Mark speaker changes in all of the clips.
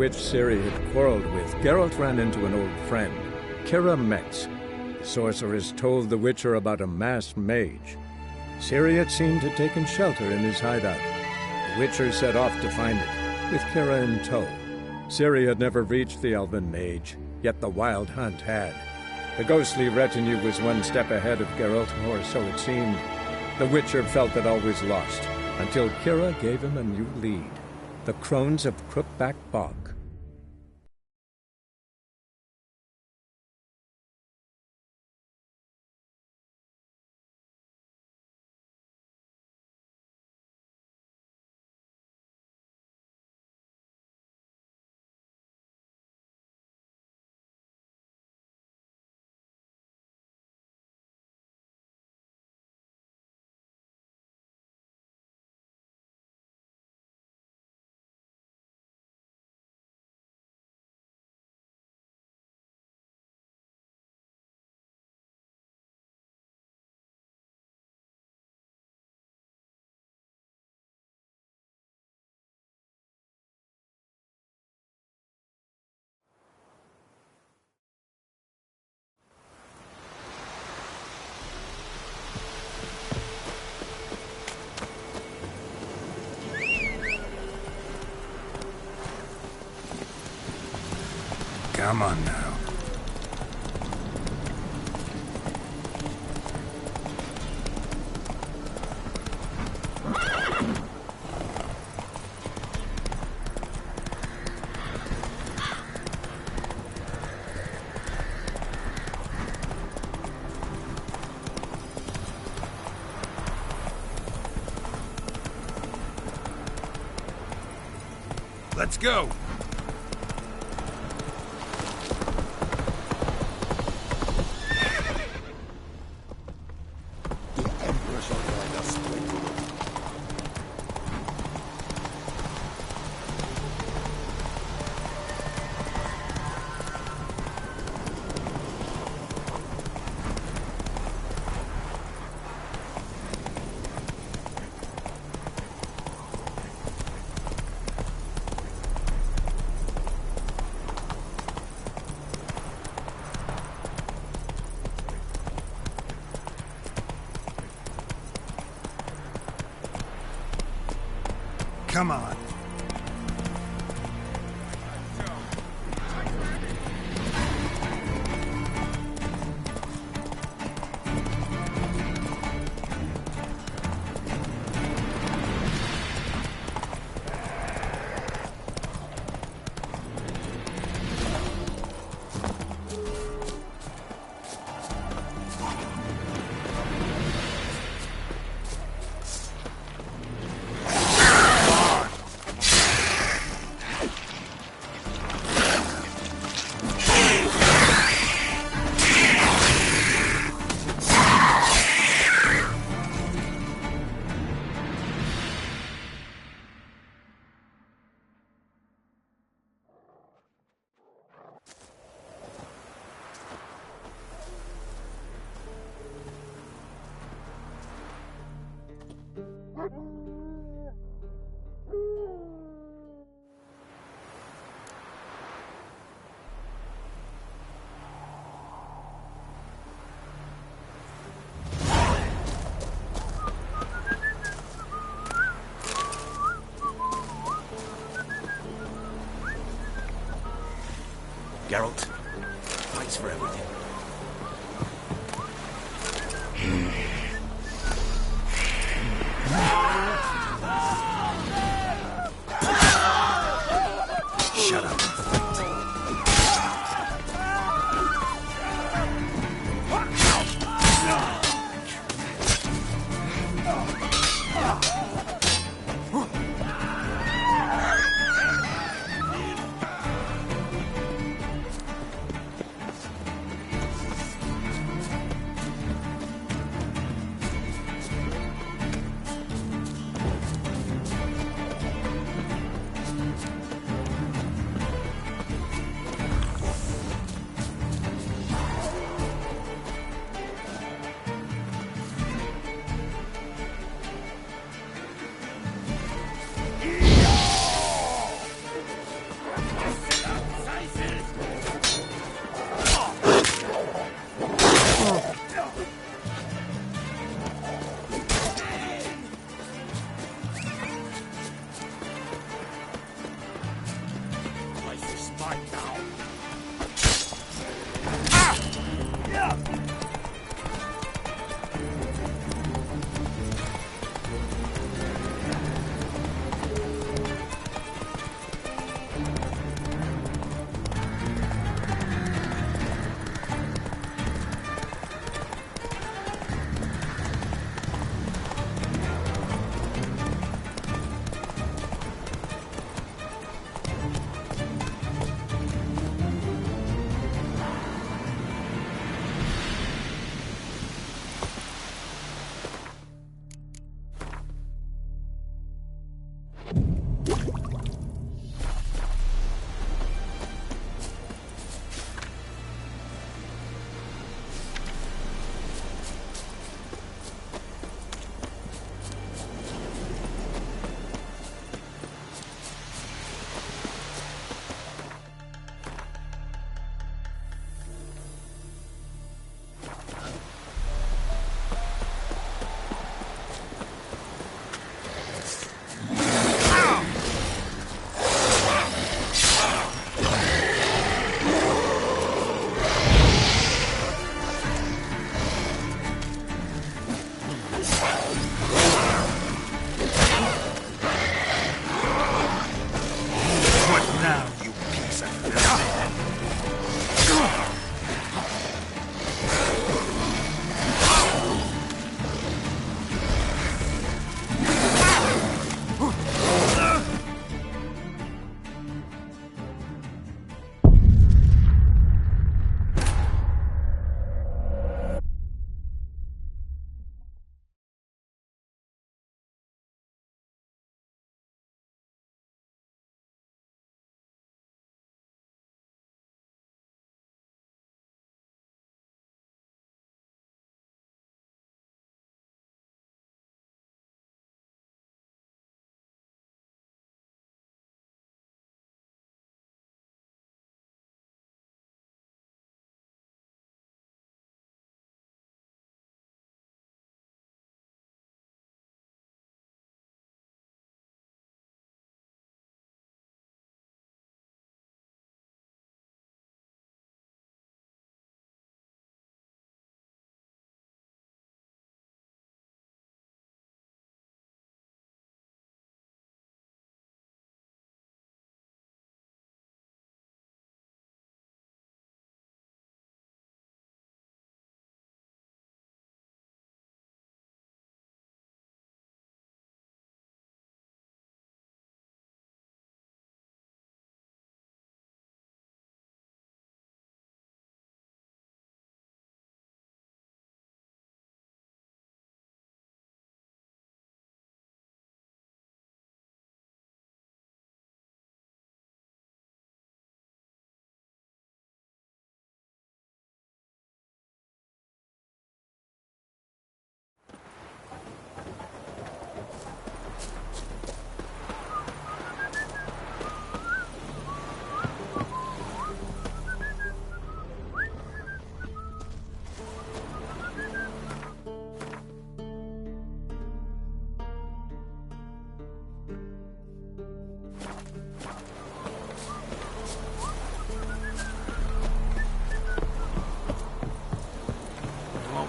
Speaker 1: Which Ciri had quarreled with, Geralt ran into an old friend, Keira Metz. The sorceress told the Witcher about a masked mage. Ciri had seemed to have taken shelter in his hideout. The Witcher set off to find it, with Keira in tow. Ciri had never reached the elven mage, yet the wild hunt had. The ghostly retinue was one step ahead of Geralt, or so it seemed. The Witcher felt that all was lost, until Keira gave him a new lead. The Crones of Crookback Bog.
Speaker 2: Come on now. Let's go! Come on.
Speaker 3: Geralt, thanks for everything. Shut up. mine now.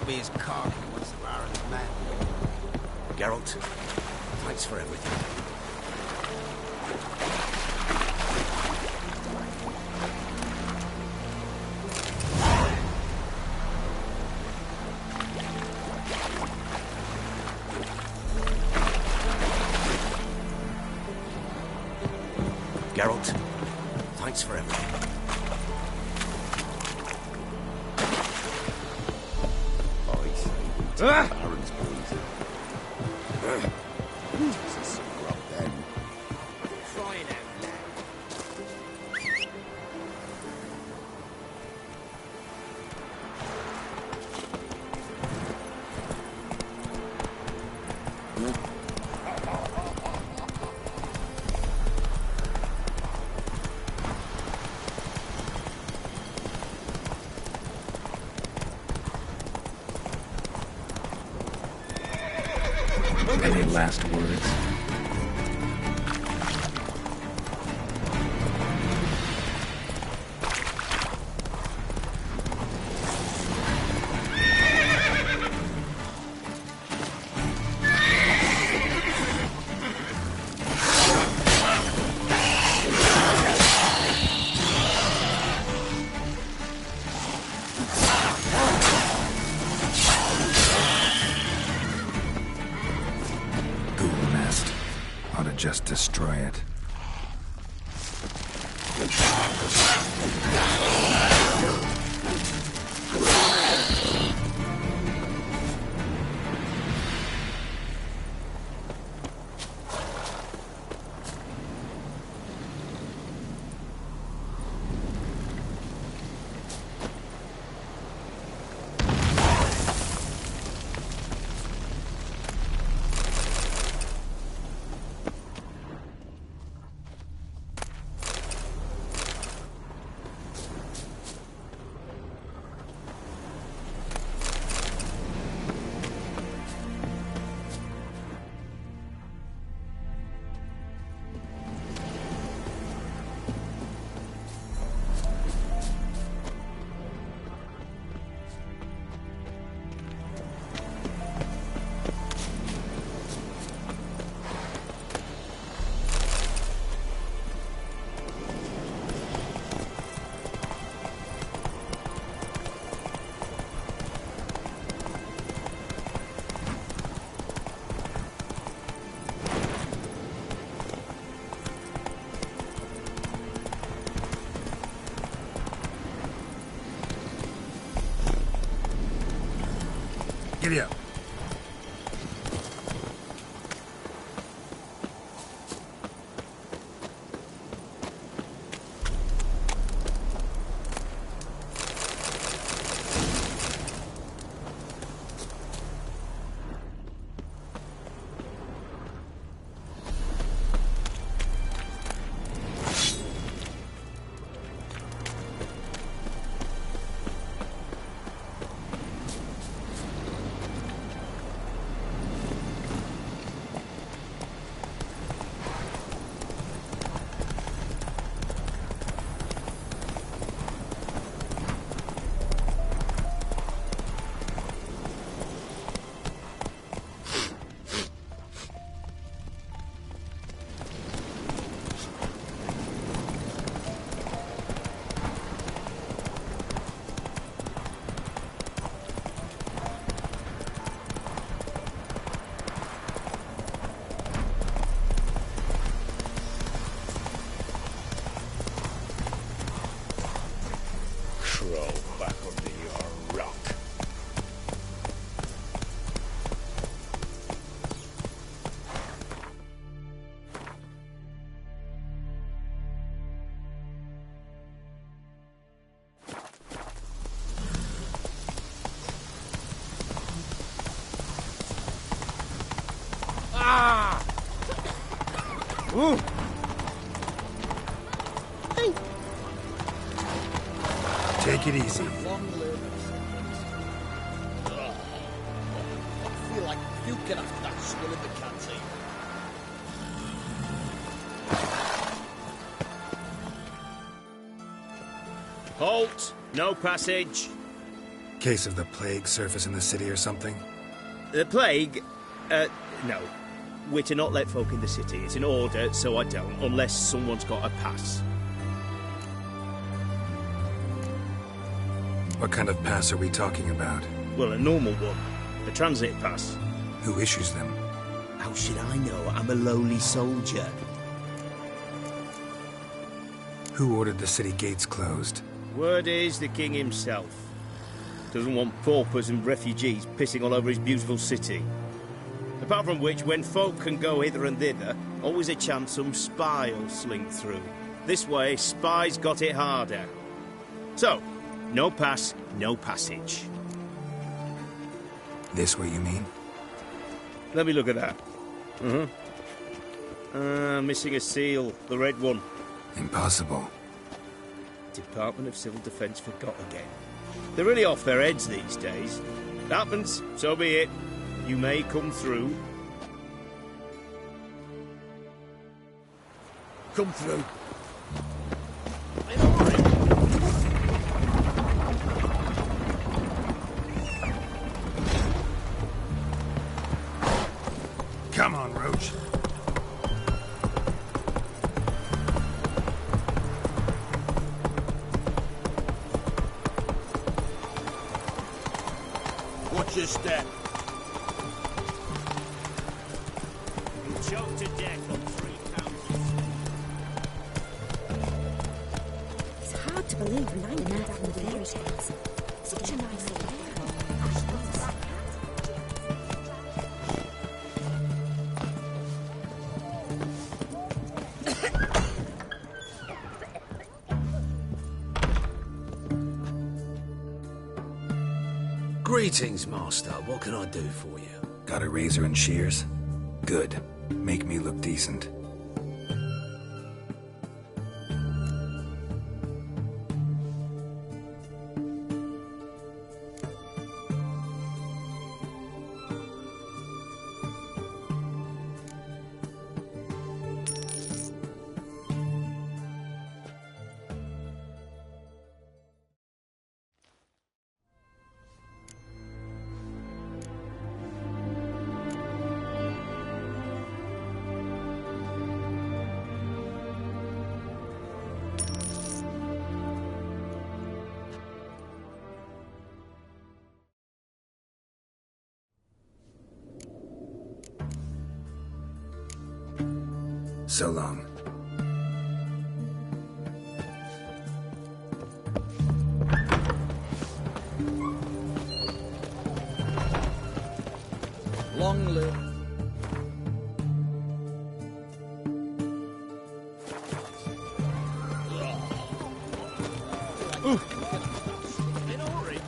Speaker 2: His car once the Baron's man.
Speaker 3: Geralt, thanks for everything. Geralt, thanks for everything.
Speaker 2: Baron's poison. Jesus, scrub then.
Speaker 3: Crying out loud.
Speaker 4: Any last words? destroy it.
Speaker 5: Giddy up.
Speaker 3: Back under your rock.
Speaker 2: Ah! Ooh!
Speaker 5: Take it easy.
Speaker 2: Long live. I feel like puking after that swill in the canteen.
Speaker 6: Halt! No passage.
Speaker 5: Case of the plague surface in the city or something?
Speaker 6: The plague? No. We're to not let folk in the city. It's an order, so I don't, unless someone's got a pass.
Speaker 5: What kind of pass are we talking about?
Speaker 6: Well, a normal one. A transit pass.
Speaker 5: Who issues them?
Speaker 6: How should I know? I'm a lowly soldier.
Speaker 5: Who ordered the city gates closed?
Speaker 6: Word is the king himself. Doesn't want paupers and refugees pissing all over his beautiful city. Apart from which, when folk can go hither and thither, always a chance some spy will sling through. This way, spies got it harder. So, no pass, no passage.
Speaker 5: This what you mean?
Speaker 6: Let me look at that. Missing a seal, the red one.
Speaker 5: Impossible.
Speaker 6: Department of Civil Defence forgot again. They're really off their heads these days. It happens, so be it. You may come through.
Speaker 2: Come through.
Speaker 5: Come on, Roach.
Speaker 2: Watch your step.
Speaker 6: You'll choke to death on 3 pounds.
Speaker 4: believe when I'm in from the fairy tales. Such a nice little
Speaker 7: Greetings, Master. What can I do for you?
Speaker 5: Got a razor and shears? Good. Make me look decent. So long.
Speaker 2: Long live.
Speaker 6: In a hurry.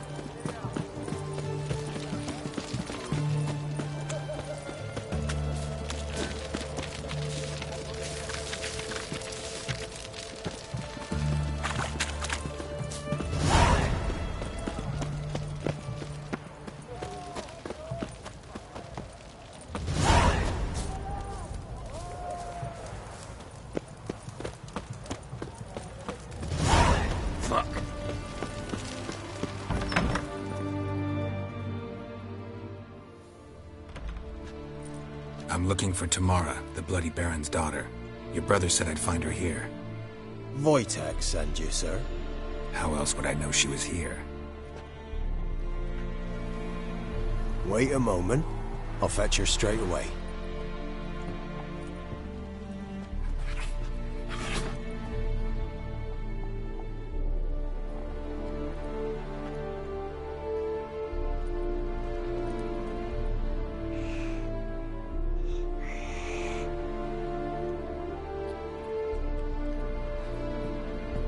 Speaker 6: Fuck.
Speaker 5: I'm looking for Tamara, the Bloody Baron's daughter. Your brother said I'd find her here.
Speaker 7: Wojtek sent you, sir.
Speaker 5: How else would I know she was here?
Speaker 7: Wait a moment. I'll fetch her straight away.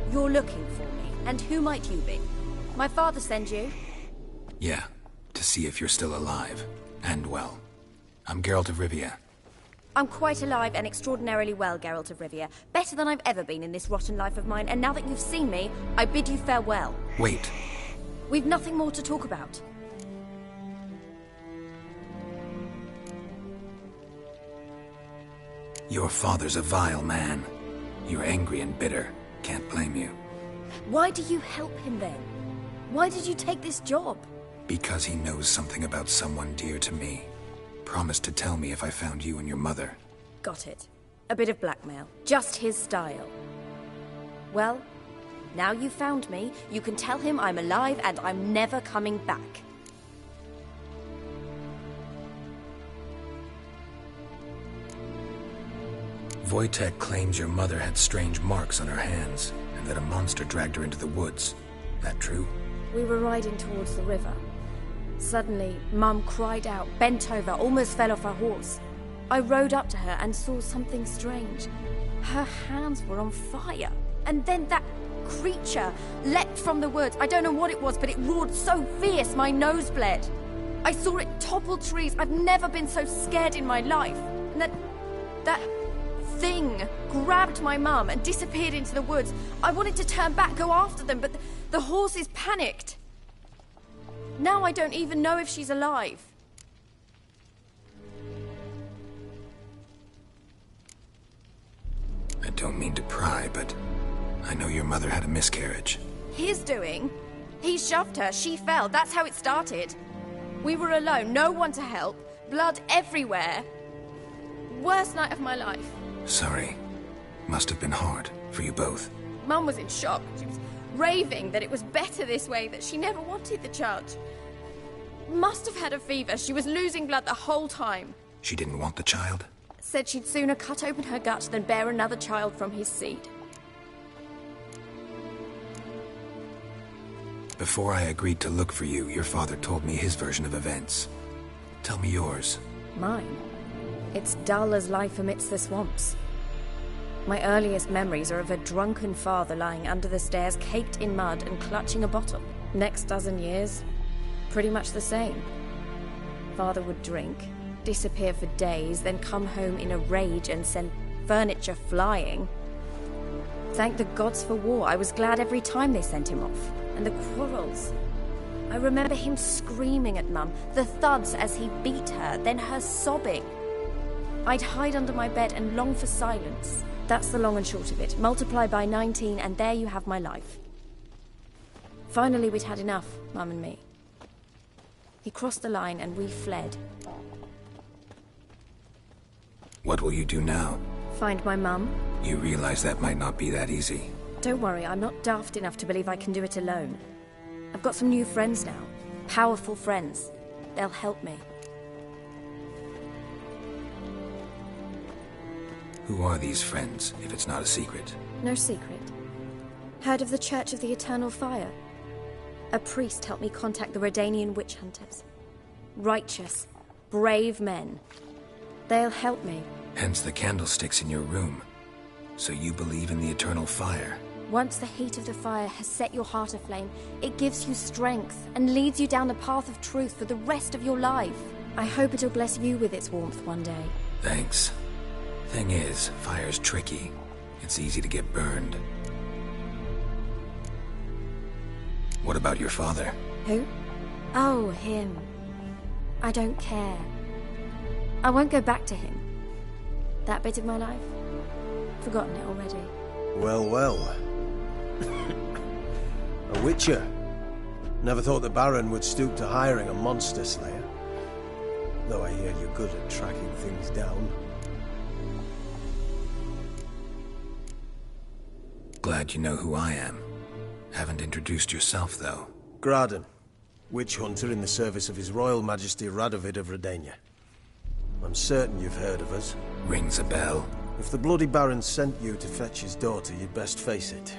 Speaker 4: You're looking for me, and who might you be? My father send you?
Speaker 5: Yeah, to see if you're still alive. And well. I'm Geralt of Rivia.
Speaker 4: I'm quite alive and extraordinarily well, Geralt of Rivia. Better than I've ever been in this rotten life of mine, and now that you've seen me, I bid you farewell.
Speaker 5: Wait.
Speaker 4: We've nothing more to talk about.
Speaker 5: Your father's a vile man. You're angry and bitter. Can't blame you.
Speaker 4: Why do you help him then? Why did you take this job?
Speaker 5: Because he knows something about someone dear to me. Promised to tell me if I found you and your mother.
Speaker 4: Got it. A bit of blackmail. Just his style. Well, now you've found me, you can tell him I'm alive and I'm never coming back.
Speaker 5: Wojtek claims your mother had strange marks on her hands, and that a monster dragged her into the woods. That true?
Speaker 4: We were riding towards the river. Suddenly, Mum cried out, bent over, almost fell off her horse. I rode up to her and saw something strange. Her hands were on fire. And then that creature leapt from the woods. I don't know what it was, but it roared so fierce my nose bled. I saw it topple trees. I've never been so scared in my life. And that thing grabbed my mum and disappeared into the woods. I wanted to turn back, go after them, but the horses panicked. Now I don't even know if she's alive.
Speaker 5: I don't mean to pry, but I know your mother had a miscarriage.
Speaker 4: His doing? He shoved her, she fell, that's how it started. We were alone, no one to help, blood everywhere. Worst night of my life.
Speaker 5: Sorry. Must have been hard for you both.
Speaker 4: Mum was in shock. She was raving that it was better this way, that she never wanted the child. Must have had a fever. She was losing blood the whole time.
Speaker 5: She didn't want the child?
Speaker 4: Said she'd sooner cut open her gut than bear another child from his seed.
Speaker 5: Before I agreed to look for you, your father told me his version of events. Tell me yours.
Speaker 4: Mine? It's dull as life amidst the swamps. My earliest memories are of a drunken father lying under the stairs, caked in mud and clutching a bottle. Next dozen years, pretty much the same. Father would drink, disappear for days, then come home in a rage and send furniture flying. Thank the gods for war. I was glad every time they sent him off. And the quarrels. I remember him screaming at Mum, the thuds as he beat her, then her sobbing. I'd hide under my bed and long for silence. That's the long and short of it. Multiply by 19 and there you have my life. Finally we'd had enough, Mum and me. He crossed the line and we fled.
Speaker 5: What will you do now?
Speaker 4: Find my mum.
Speaker 5: You realize that might not be that easy.
Speaker 4: Don't worry, I'm not daft enough to believe I can do it alone. I've got some new friends now. Powerful friends. They'll help me.
Speaker 5: Who are these friends, if it's not a secret?
Speaker 4: No secret. Heard of the Church of the Eternal Fire? A priest helped me contact the Redanian witch hunters. Righteous, brave men. They'll help me.
Speaker 5: Hence the candlesticks in your room. So you believe in the eternal fire?
Speaker 4: Once the heat of the fire has set your heart aflame, it gives you strength and leads you down the path of truth for the rest of your life. I hope it'll bless you with its warmth one day.
Speaker 5: Thanks. Thing is, fire's tricky. It's easy to get burned. What about your father?
Speaker 4: Who? Oh, him. I don't care. I won't go back to him. That bit of my life? Forgotten it already.
Speaker 7: Well, well. A witcher. Never thought the Baron would stoop to hiring a monster slayer. Though I hear you're good at tracking things down.
Speaker 5: Glad you know who I am. Haven't introduced yourself, though.
Speaker 7: Graden, witch hunter in the service of His Royal Majesty Radovid of Redania. I'm certain you've heard of us.
Speaker 5: Rings a bell.
Speaker 7: If the Bloody Baron sent you to fetch his daughter, you'd best face it.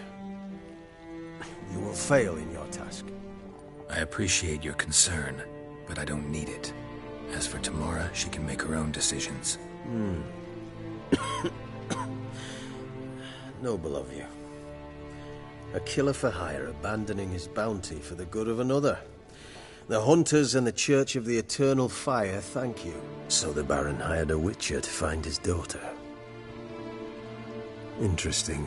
Speaker 7: You will fail in your task.
Speaker 5: I appreciate your concern, but I don't need it. As for Tamara, she can make her own decisions.
Speaker 7: Noble of you. A killer for hire abandoning his bounty for the good of another. The Hunters and the Church of the Eternal Fire thank you. So the Baron hired a witcher to find his daughter. Interesting.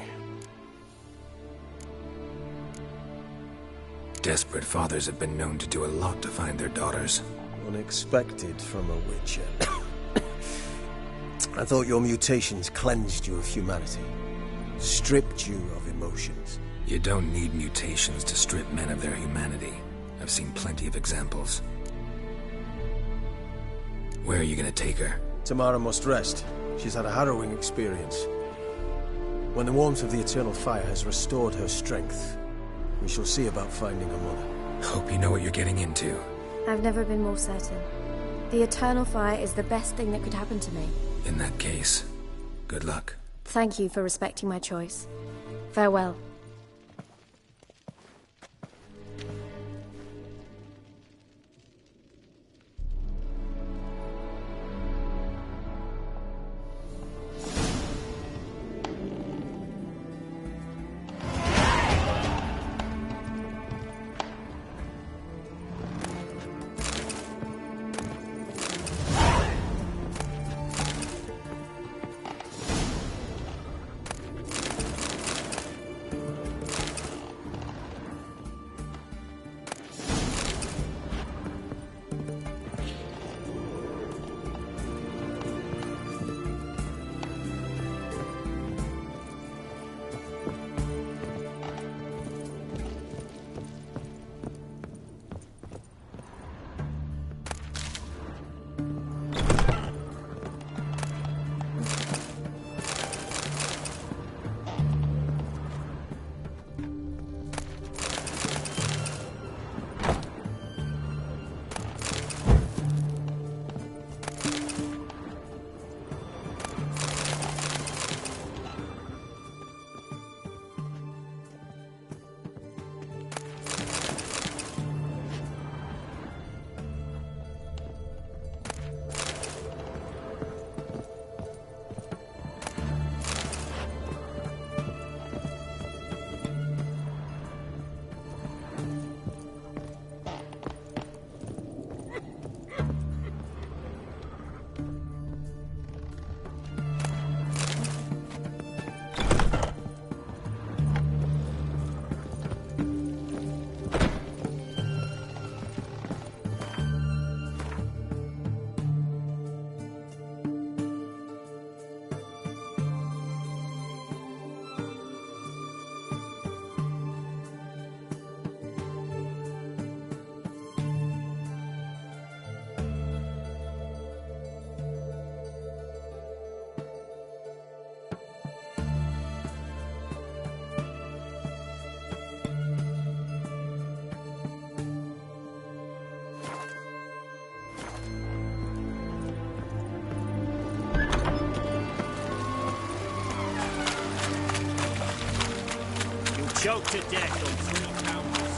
Speaker 5: Desperate fathers have been known to do a lot to find their daughters.
Speaker 7: Unexpected from a witcher. I thought your mutations cleansed you of humanity. Stripped you of emotions.
Speaker 5: You don't need mutations to strip men of their humanity. I've seen plenty of examples. Where are you gonna take her?
Speaker 7: Tamara must rest. She's had a harrowing experience. When the warmth of the Eternal Fire has restored her strength, we shall see about finding her mother.
Speaker 5: Hope you know what you're getting into.
Speaker 4: I've never been more certain. The Eternal Fire is the best thing that could happen to me.
Speaker 5: In that case, good luck.
Speaker 4: Thank you for respecting my choice. Farewell.
Speaker 6: choked to death on 3 pounders.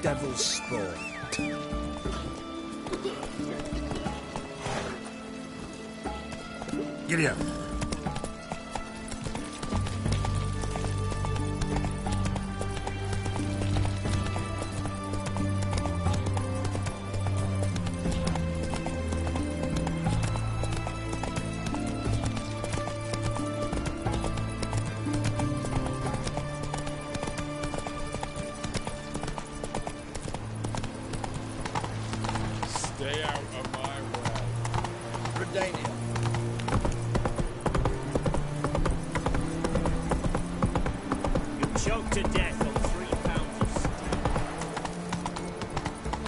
Speaker 2: Devil's spawn.
Speaker 5: Giddy up.
Speaker 3: Stay out of my way.
Speaker 2: Redania.
Speaker 6: You choked to death on 3 pounders.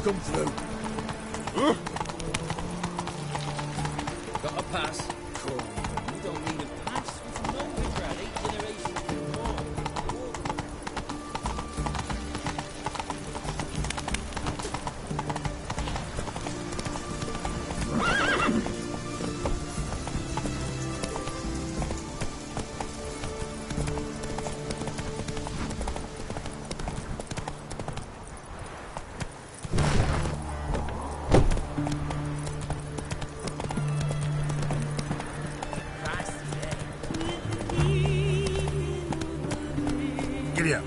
Speaker 2: Come through. Got a pass? Cool. You don't need a pass. We've known we've had 8 generations before.
Speaker 5: Giddy up.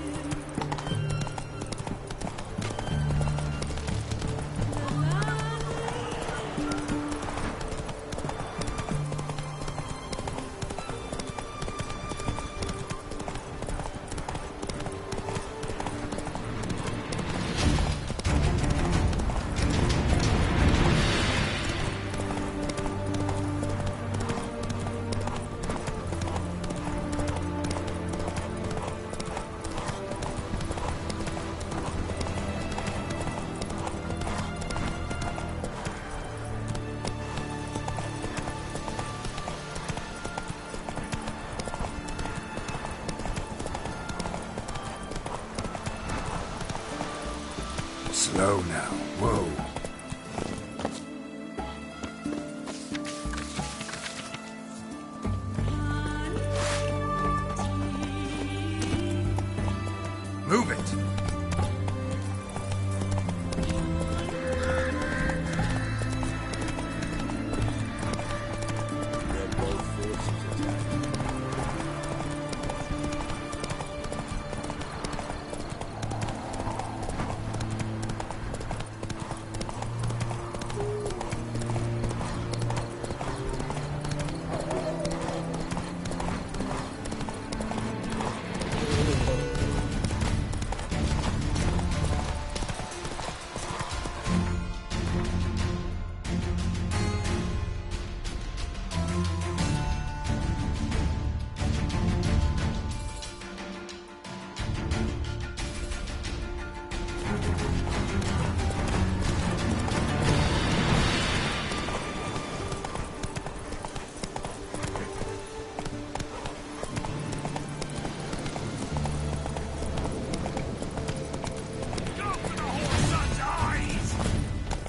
Speaker 5: Slow now. Whoa. Move it.
Speaker 2: They're both forces attacking.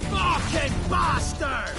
Speaker 6: Fucking bastard!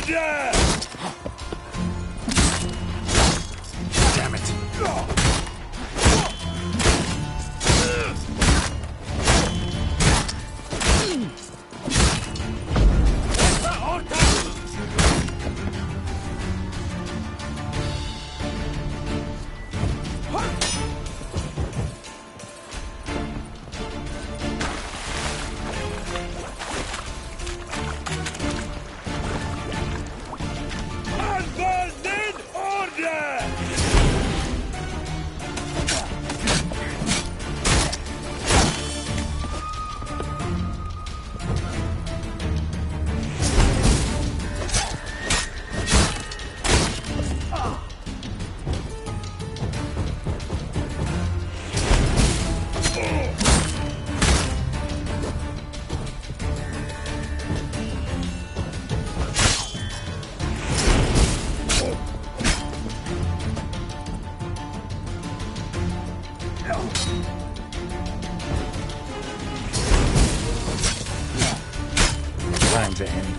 Speaker 3: Order!
Speaker 5: Damn it.
Speaker 3: Unfolded order!
Speaker 5: Time to end.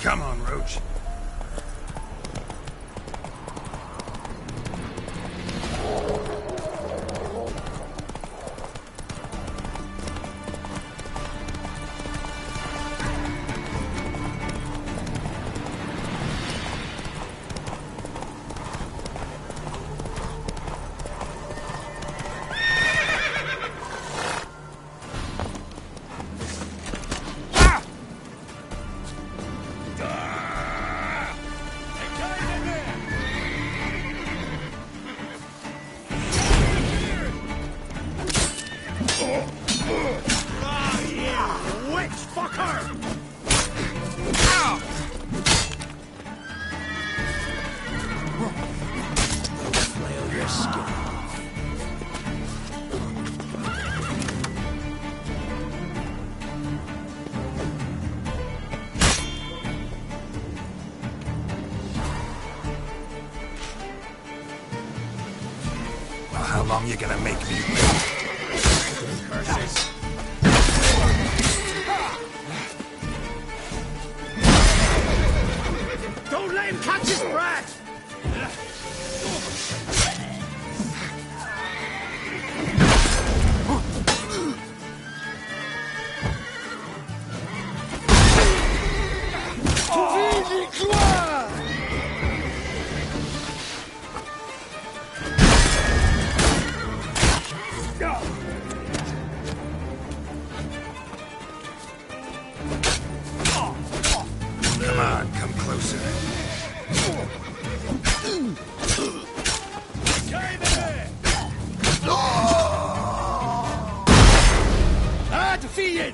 Speaker 5: Come on, Roach. long you gonna make me wait?
Speaker 6: Curses! Don't let him catch his breath!
Speaker 5: Come on, come closer.
Speaker 3: Defeated!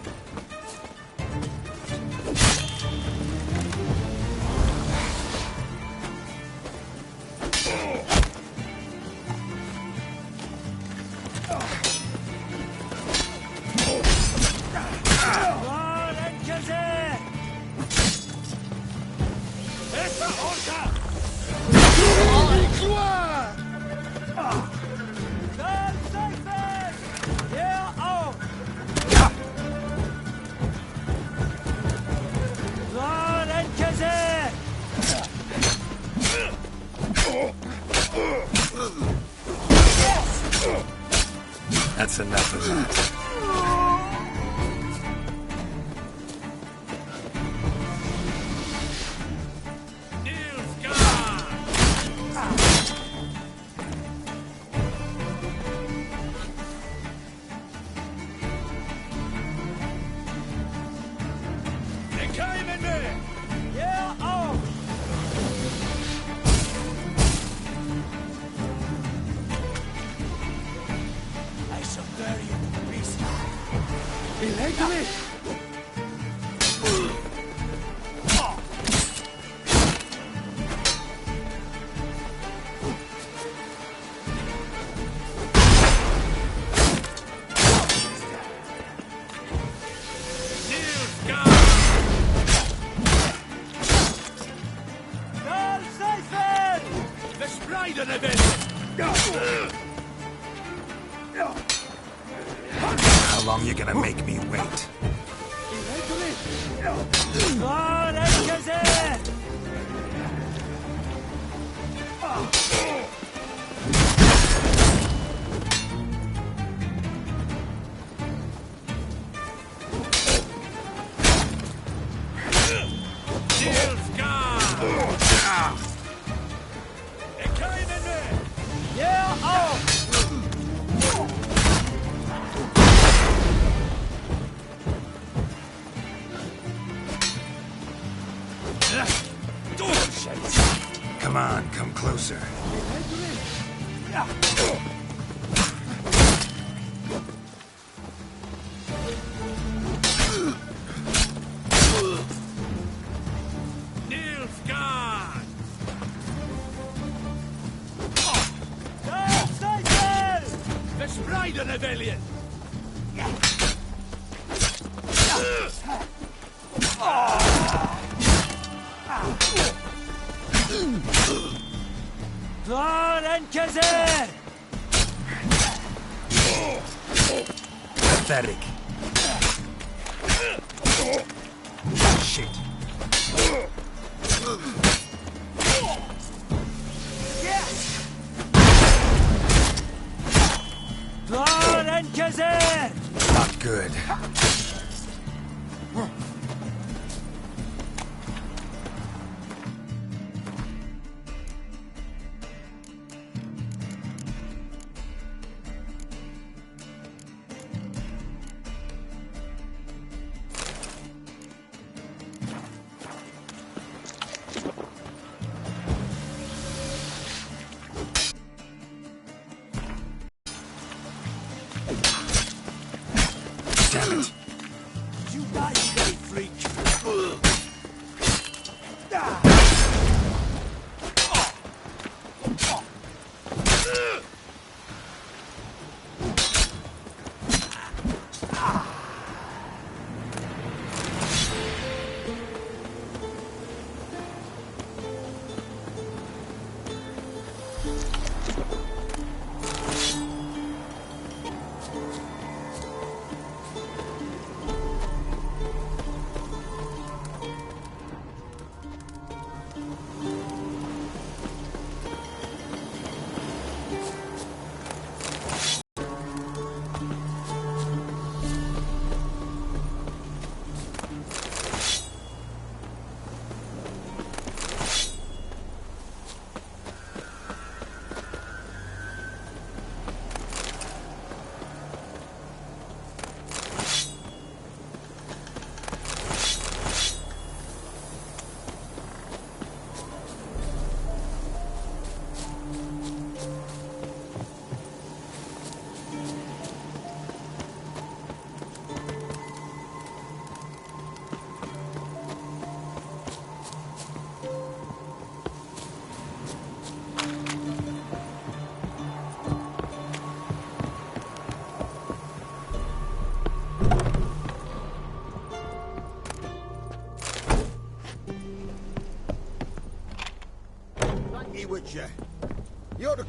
Speaker 5: That's enough of that. How long you gonna make me wait? Come on, come closer.
Speaker 3: Verspreide rebellion!
Speaker 2: Enkezer!
Speaker 5: Pathetic. Shit.
Speaker 2: Enkezer!
Speaker 5: Not good. Damn it.
Speaker 3: You die today, freak!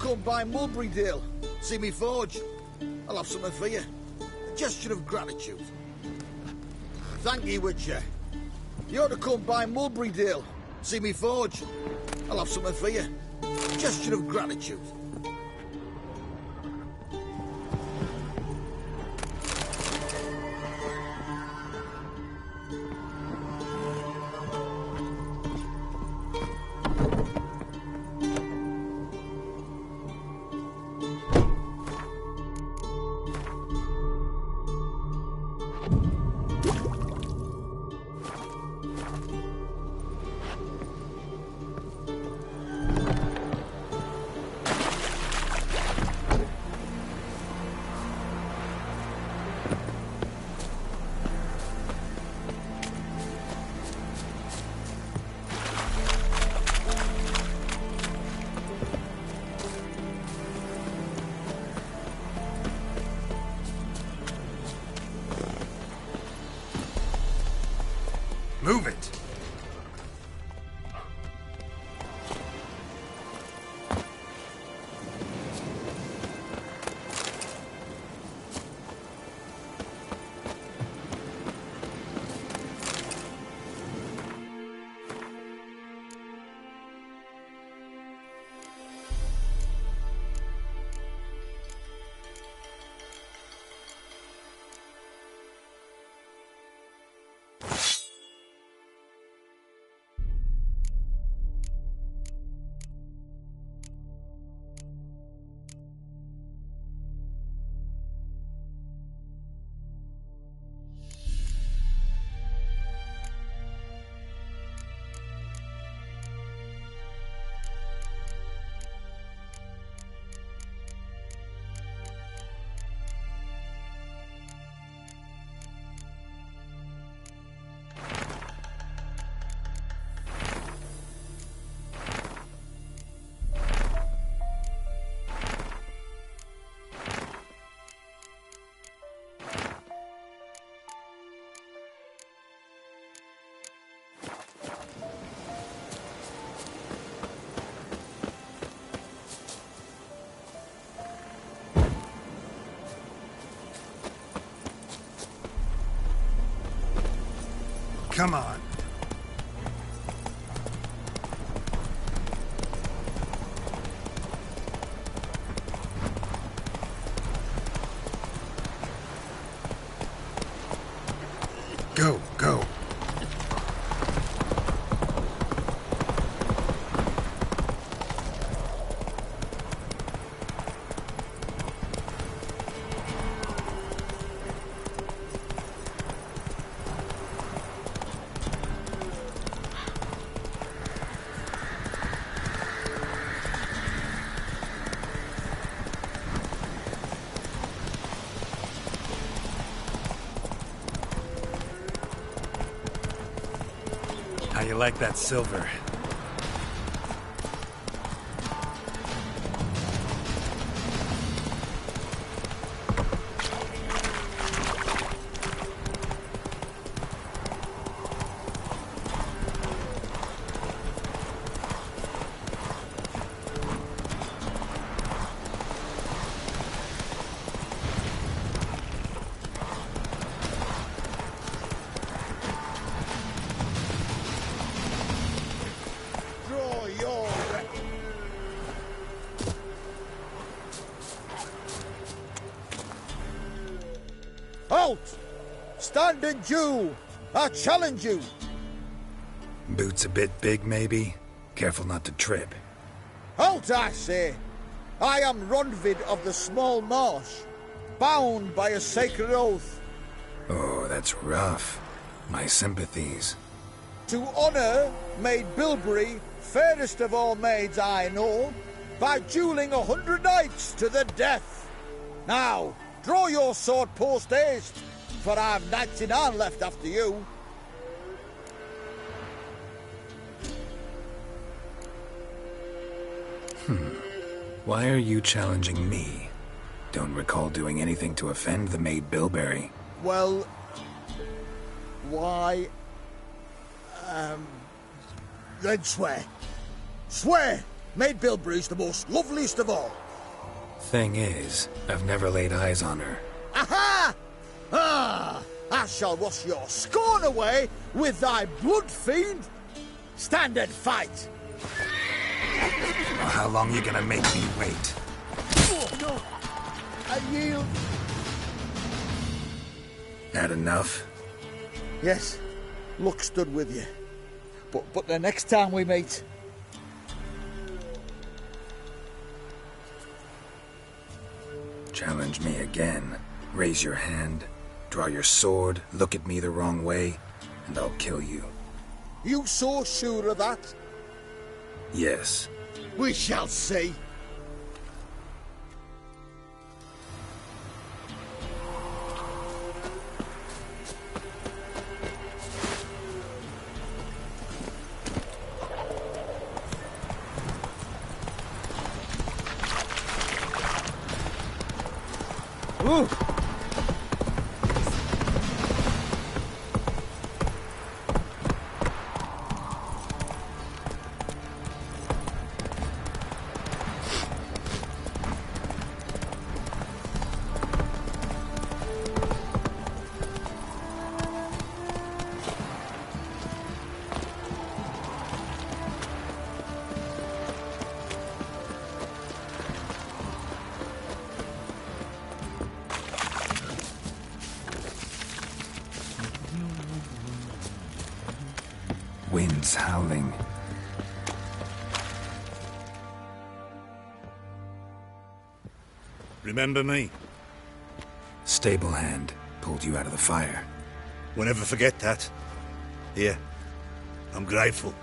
Speaker 3: come by Mulberry Dale, see me forge. I'll have something for you. A gesture of gratitude. Thank you, Witcher. You ought to come by Mulberry Dale, see me forge. I'll have something for you. A gesture of gratitude.
Speaker 5: Move it! Come on. Go, go. How you like that silver?
Speaker 3: Halt! Standing Jew! I challenge you!
Speaker 5: Boots a bit big, maybe? Careful not to trip.
Speaker 3: Halt, I say! I am Ronvid of the Small Marsh, bound by a sacred oath.
Speaker 5: Oh, that's rough. My sympathies.
Speaker 3: To honour Maid Bilberry, fairest of all maids I know, by duelling 100 knights to the death. Now, draw your sword post haste, for I've knights in arm left after you.
Speaker 5: Why are you challenging me? Don't recall doing anything to offend the Maid Bilberry.
Speaker 3: Well, why... Then swear. Swear Made Bilberry's the most loveliest of all.
Speaker 5: Thing is, I've never laid eyes on her.
Speaker 3: Aha! Ah! I shall wash your scorn away with thy blood fiend. Stand and fight!
Speaker 5: Well, how long you gonna make me wait?
Speaker 3: Oh, no! I yield.
Speaker 5: Had enough?
Speaker 3: Yes, luck stood with you. But the next time we meet...
Speaker 5: Challenge me again. Raise your hand, draw your sword, look at me the wrong way, and I'll kill you.
Speaker 3: You so sure of that?
Speaker 5: Yes.
Speaker 3: We shall see. Ooh.
Speaker 5: Wind's howling.
Speaker 8: Remember me?
Speaker 5: Stable hand pulled you out of the fire.
Speaker 8: Won't ever forget that. Here, I'm grateful.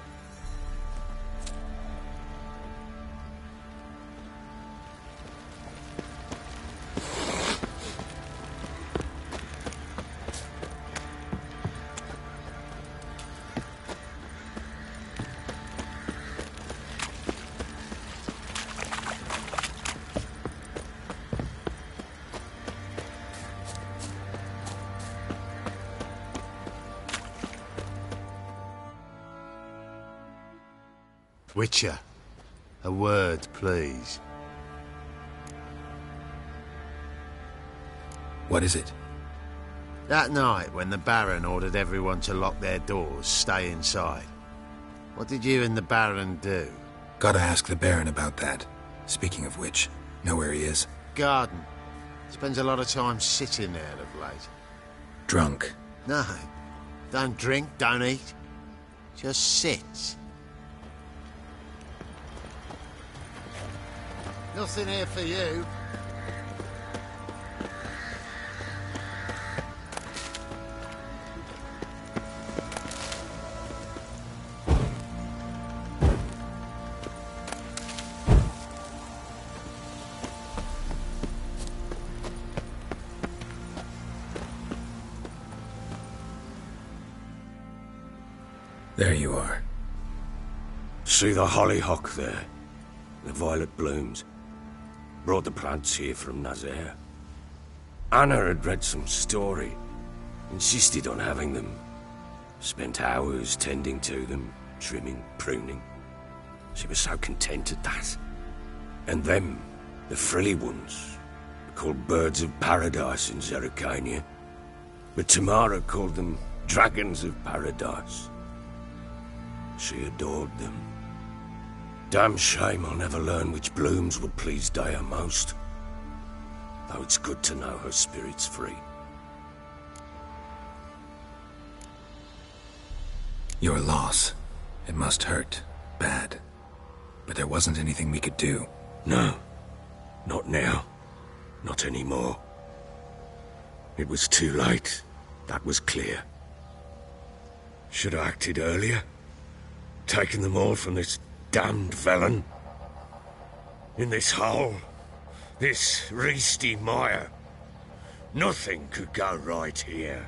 Speaker 9: Witcher, a word, please.
Speaker 5: What is it?
Speaker 9: That night, when the Baron ordered everyone to lock their doors, stay inside, what did you and the Baron do?
Speaker 5: Gotta ask the Baron about that. Speaking of which, know where he is?
Speaker 9: Garden. Spends a lot of time sitting there of late.
Speaker 5: Drunk.
Speaker 9: No. Don't drink, don't eat. Just sits. Nothing here for you.
Speaker 5: There you are.
Speaker 10: See the hollyhock there? The violet blooms. Brought the plants here from Nazaire. Anna had read some story. Insisted on having them. Spent hours tending to them, trimming, pruning. She was so content at that. And them, the frilly ones, called birds of paradise in Zerrikania. But Tamara called them dragons of paradise. She adored them. Damn shame I'll never learn which blooms would please Dea most. Though it's good to know her spirit's free.
Speaker 5: Your loss. It must hurt. Bad. But there wasn't anything we could do.
Speaker 10: No. Not now. Not anymore. It was too late. That was clear. Should have acted earlier. Taken them all from this damned felon. In this hole. This reesty mire. Nothing could go right here.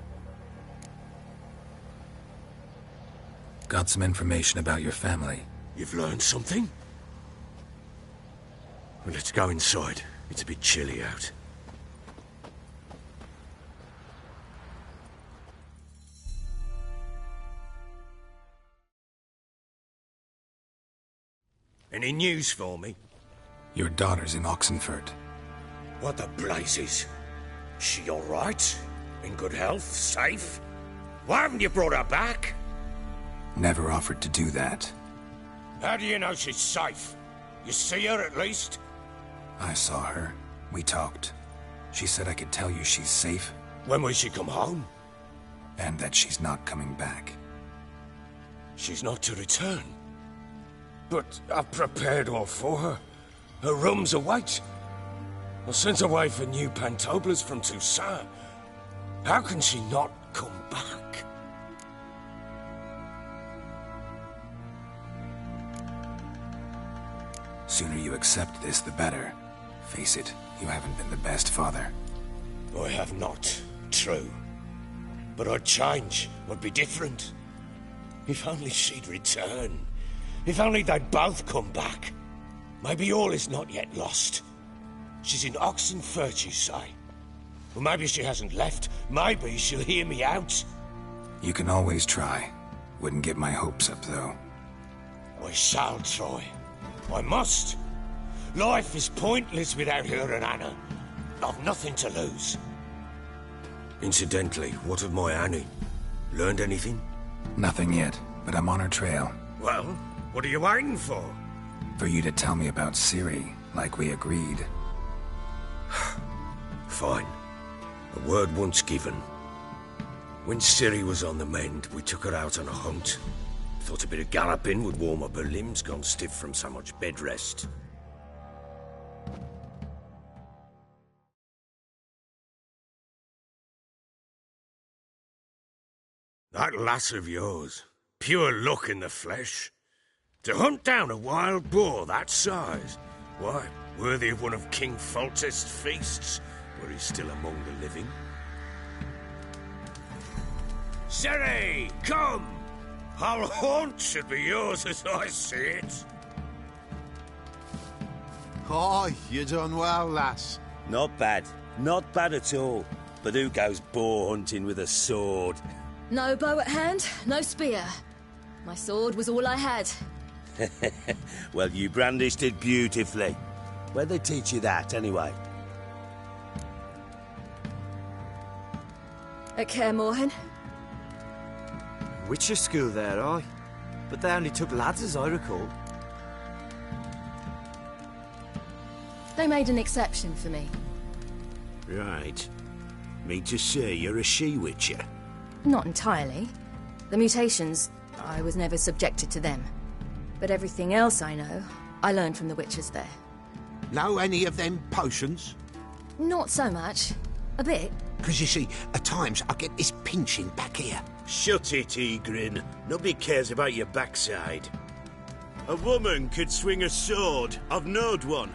Speaker 5: Got some information about your family.
Speaker 10: You've learned something? Well, let's go inside. It's a bit chilly out. Any news for me?
Speaker 5: Your daughter's in Oxenfurt.
Speaker 10: What the blazes? She all right? In good health? Safe? Why haven't you brought her back?
Speaker 5: Never offered to do that.
Speaker 10: How do you know she's safe? You see her at least?
Speaker 5: I saw her. We talked. She said I could tell you she's safe.
Speaker 10: When will she come home?
Speaker 5: And that she's not coming back.
Speaker 10: She's not to return. But I've prepared all for her. Her rooms await. I sent away for new pantoblas from Toussaint. How can she not come back?
Speaker 5: Sooner you accept this, the better. Face it, you haven't been the best father.
Speaker 10: I have not, true. But I'd change, would be different. If only she'd return. If only they'd both come back. Maybe all is not yet lost. She's in Oxenfurt, you say? Well, maybe she hasn't left. Maybe she'll hear me out.
Speaker 5: You can always try. Wouldn't get my hopes up, though.
Speaker 10: I shall try. I must. Life is pointless without her and Anna. I've nothing to lose.
Speaker 7: Incidentally, what of my Annie? Learned anything?
Speaker 5: Nothing yet, but I'm on her trail.
Speaker 10: Well, what are you waiting for?
Speaker 5: For you to tell me about Ciri, like we agreed.
Speaker 7: Fine. A word once given. When Ciri was on the mend, we took her out on a hunt. Thought a bit of galloping would warm up her limbs, gone stiff from so much bed rest.
Speaker 10: That lass of yours, pure luck in the flesh. To hunt down a wild boar that size, why, worthy of one of King Foltest's feasts, were he still among the living. Ciri, come! Our haunt should be yours as I see it.
Speaker 9: Oh, you done well, lass.
Speaker 6: Not bad. Not bad at all. But who goes boar hunting with a sword?
Speaker 11: No bow at hand, no spear. My sword was all I had.
Speaker 6: Well, you brandished it beautifully. Where'd they teach you that, anyway?
Speaker 11: At Kaer Morhen.
Speaker 12: Witcher school there, aye. But they only took lads, as I recall.
Speaker 11: They made an exception for me.
Speaker 6: Right. Mean to say you're a she-witcher?
Speaker 11: Not entirely. The mutations, I was never subjected to them. But everything else I know, I learned from the witches there.
Speaker 9: Know any of them potions?
Speaker 11: Not so much. A bit.
Speaker 9: Because you see, at times I get this pinching back here.
Speaker 6: Shut it, Egrin. Nobody cares about your backside. A woman could swing a sword. I've knowed one.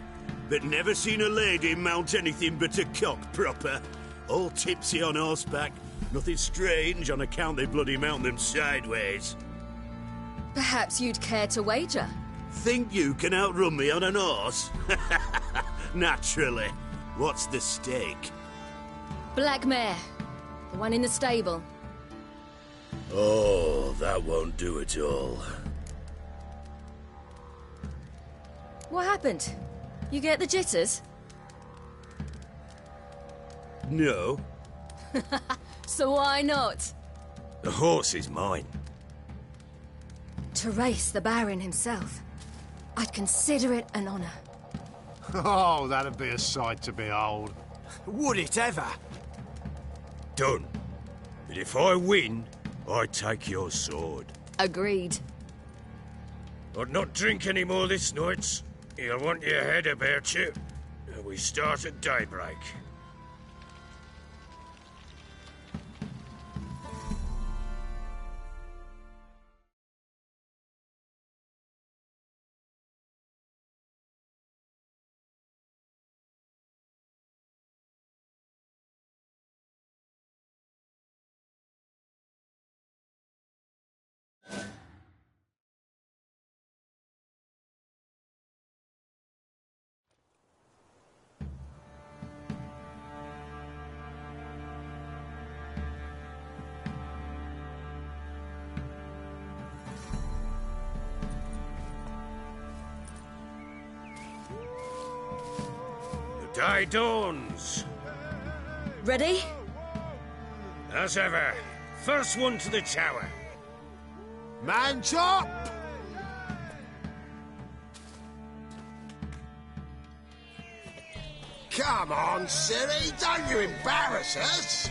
Speaker 6: But never seen a lady mount anything but a cock proper. All tipsy on horseback. Nothing strange on account they bloody mount them sideways.
Speaker 11: Perhaps you'd care to wager?
Speaker 6: Think you can outrun me on an horse? Naturally. What's the stake?
Speaker 11: Black mare. The one in the stable.
Speaker 6: Oh, that won't do at all.
Speaker 11: What happened? You get the jitters?
Speaker 6: No.
Speaker 11: So why not?
Speaker 6: The horse is mine.
Speaker 11: To race the Baron himself. I'd consider it an honor.
Speaker 9: Oh, that'd be a sight to behold.
Speaker 12: Would it ever?
Speaker 10: Done. But if I win, I take your sword.
Speaker 11: Agreed.
Speaker 10: I'd not drink any more this night. You'll want your head about you. We start at daybreak. Day dawns.
Speaker 11: Ready?
Speaker 10: As ever. First one to the tower.
Speaker 9: Man chop! Come on, Ciri, don't you embarrass us!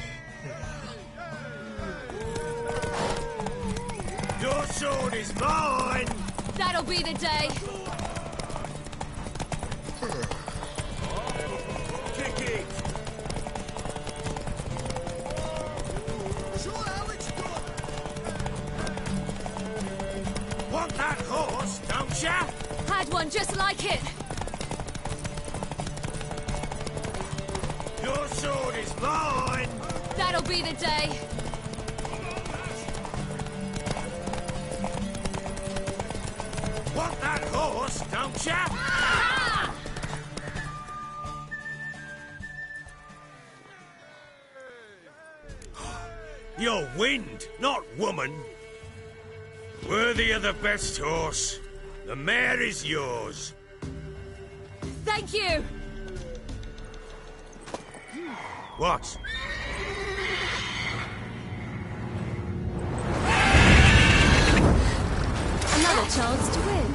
Speaker 10: Your sword is mine!
Speaker 11: That'll be the day.
Speaker 10: Kick it!
Speaker 3: Show how it's done!
Speaker 10: Want that horse, don't ya?
Speaker 11: Had one just like it.
Speaker 10: Your sword is mine!
Speaker 11: That'll be the day.
Speaker 10: Want that horse, don't ya?
Speaker 11: Ah!
Speaker 10: You're wind, not woman. Worthy of the best horse. The mare is yours.
Speaker 11: Thank you.
Speaker 10: What?
Speaker 11: Another chance to win.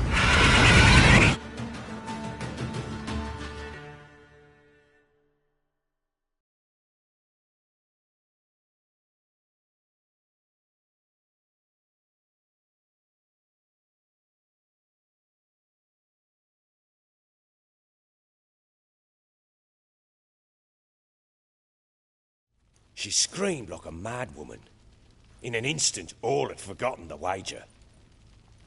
Speaker 10: She screamed like a mad woman. In an instant, all had forgotten the wager.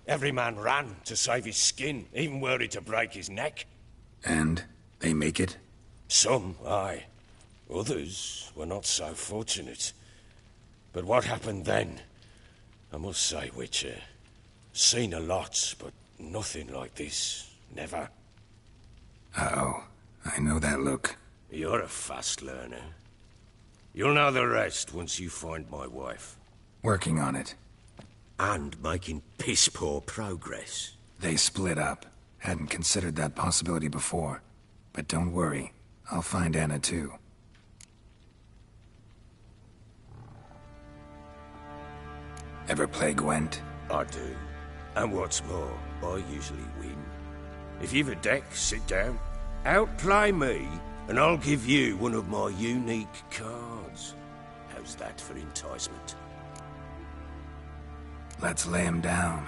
Speaker 10: Every man ran to save his skin, even were it to break his neck.
Speaker 5: And they make it?
Speaker 10: Some, aye. Others were not so fortunate. But what happened then? I must say, Witcher, seen a lot, but nothing like this. Never.
Speaker 5: Uh-oh. I know that look.
Speaker 10: You're a fast learner. You'll know the rest once you find my wife.
Speaker 5: Working on it.
Speaker 10: And making piss-poor progress.
Speaker 5: They split up. Hadn't considered that possibility before. But don't worry. I'll find Anna too. Ever play Gwent?
Speaker 10: I do. And what's more, I usually win. If you've a deck, sit down. Outplay me, and I'll give you one of my unique cards. How's that for enticement?
Speaker 5: Let's lay him down.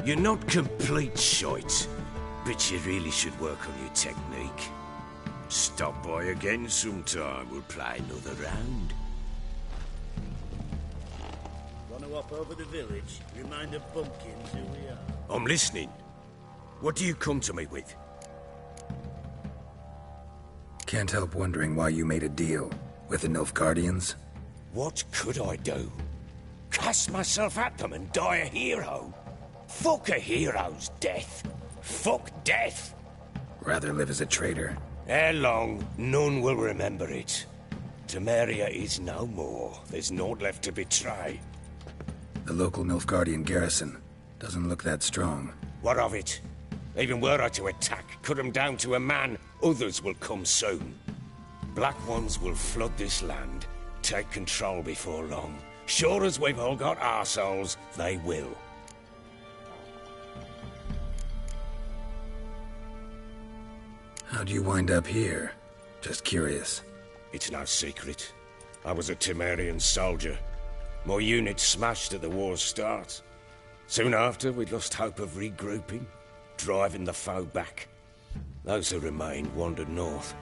Speaker 10: You're not complete shite, but you really should work on your technique. Stop by again sometime, we'll play another round.
Speaker 6: Want to hop over the village? Remind the bumpkins who we are.
Speaker 10: I'm listening. What do you come to me with?
Speaker 5: Can't help wondering why you made a deal with the Nilfgaardians.
Speaker 10: What could I do? Cast myself at them and die a hero? Fuck a hero's death. Fuck death.
Speaker 5: Rather live as a traitor.
Speaker 10: Ere long, none will remember it. Temeria is no more. There's naught left to betray.
Speaker 5: The local Nilfgaardian garrison doesn't look that strong.
Speaker 10: What of it? Even were I to attack, cut them down to a man, others will come soon. Black Ones will flood this land, take control before long. Sure as we've all got arseholes, they will.
Speaker 5: How'd you wind up here? Just curious.
Speaker 10: It's no secret. I was a Temerian soldier. My unit smashed at the war's start. Soon after, we lost hope of regrouping, driving the foe back. Those who remained wandered north.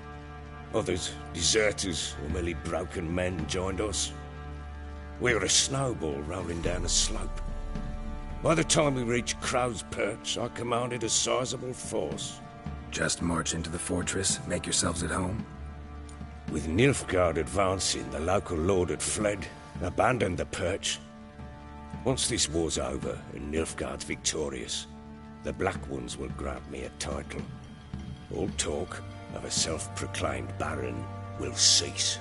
Speaker 10: Others, deserters or merely broken men, joined us. We were a snowball rolling down a slope. By the time we reached Crow's Perch, I commanded a sizable force.
Speaker 5: Just march into the fortress, make yourselves at home?
Speaker 10: With Nilfgaard advancing, the local lord had fled, abandoned the Perch. Once this war's over and Nilfgaard's victorious, the Black Ones will grant me a title. All talk of a self-proclaimed Baron will cease.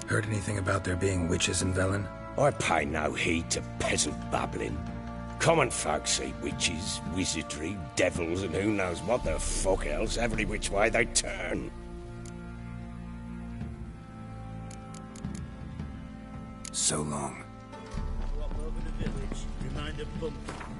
Speaker 5: Heard anything about there being witches in Velen?
Speaker 10: I pay no heed to peasant babbling. Common folk see witches, wizardry, devils, and who knows what the fuck else every which way they turn.
Speaker 5: So long.
Speaker 6: Hop over the village. Remind the bumpkins.